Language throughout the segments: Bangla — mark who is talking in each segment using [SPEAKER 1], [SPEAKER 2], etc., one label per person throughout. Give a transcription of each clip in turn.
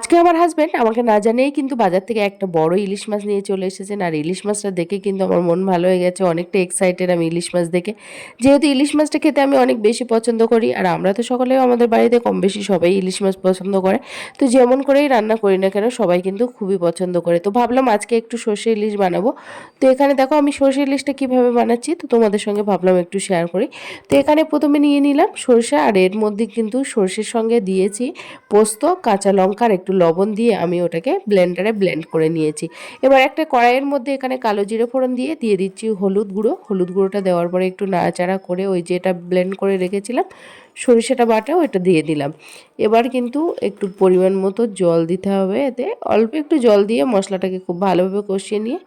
[SPEAKER 1] আজকে আমার হাসব্যান্ড আমাকে না জানিয়েই কিন্তু বাজার থেকে একটা বড় ইলিশ মাছ নিয়ে চলে এসেছেন। আর ইলিশ মাছটা দেখে কিন্তু আমার মন ভালো হয়ে গেছে। অনেকটা এক্সাইটেড আমি ইলিশ মাছ দেখে। যেহেতু ইলিশ মাছটা খেতে আমি অনেক বেশি পছন্দ করি। আর আমরা তো সকলেও আমাদের বাড়িতে কম বেশি সবাই ইলিশ মাছ পছন্দ করে। তো যেমন করেই রান্না করি না কেন সবাই কিন্তু খুবই পছন্দ করে। তো ভাবলাম আজকে একটু সর্ষে ইলিশ বানাবো। তো এখানে দেখো আমি সর্ষে ইলিশটা কিভাবে বানাচ্ছি তো তোমাদের সঙ্গে ভাবলাম একটু শেয়ার করি। তো এখানে প্রথমে নিয়ে নিলাম সর্ষে, আর এর মধ্যে কিন্তু সর্ষের সঙ্গে দিয়েছি পোস্ত, কাঁচা লঙ্কা আর একটু লবণ দিয়ে আমি ওটাকে ব্লেন্ডারে ব্লেন্ড করে নিয়েছি। এবার একটা কড়াইয়ের মধ্যে এখানে কালো জিরে ফোড়ন দিয়ে দিচ্ছি হলুদ গুঁড়ো। হলুদ গুঁড়োটা দেওয়ার পরে একটু নাড়াচাড়া করে ওই যেটা ব্লেন্ড করে রেখেছিলাম সরিষাটা বাটাও এটা দিয়ে দিলাম। এবার কিন্তু একটু পরিমাণ মতো জল দিতে হবে, এতে অল্প একটু জল দিয়ে মশলাটাকে খুব ভালোভাবে কষিয়ে নিয়ে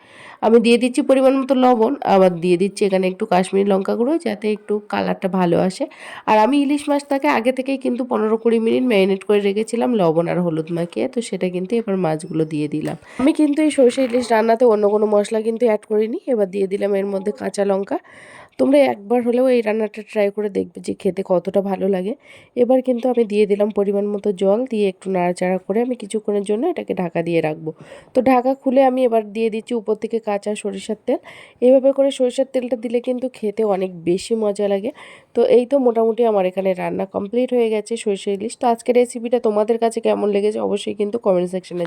[SPEAKER 1] আমি দিয়ে দিচ্ছি পরিমাণ মতো লবণ, আবার দিয়ে দিচ্ছি এখানে একটু কাশ্মীরি লঙ্কা গুঁড়ো যাতে একটু কালারটা ভালো আসে। আর আমি ইলিশ মাছটাকে আগে থেকেই কিন্তু 15-20 মিনিট ম্যারিনেট করে রেখেছিলাম লবণ আর হলুদ মাখিয়ে। তো সেটা কিন্তু এবার মাছগুলো দিয়ে দিলাম। আমি কিন্তু এই সরষে ইলিশ রান্নাতে অন্য কোনো মশলা কিন্তু অ্যাড করিনি। এবার দিয়ে দিলাম এর মধ্যে কাঁচা লঙ্কা। তোমরা একবার হলেও এই রান্নাটা ট্রাই করে দেখবে যে খেতে কতটা ভালো লাগে। এবার কিন্তু আমি দিয়ে দিলাম পরিমাণ মতো জল, দিয়ে একটু নাড়াচাড়া করে আমি কিছুক্ষণের জন্য এটাকে ঢাকা দিয়ে রাখবো। তো ঢাকা খুলে আমি এবার দিয়ে দিচ্ছি উপর থেকে কাঁচা সরিষার তেল। এভাবে করে সরিষার তেলটা দিলে কিন্তু খেতে অনেক বেশি মজা লাগে। তো এই তো মোটামুটি আমার এখানে রান্না কমপ্লিট হয়ে গেছে সরষে ইলিশ। তো আজকের রেসিপিটা তোমাদের কাছে কেমন লেগেছে অবশ্যই কিন্তু কমেন্ট সেকশনে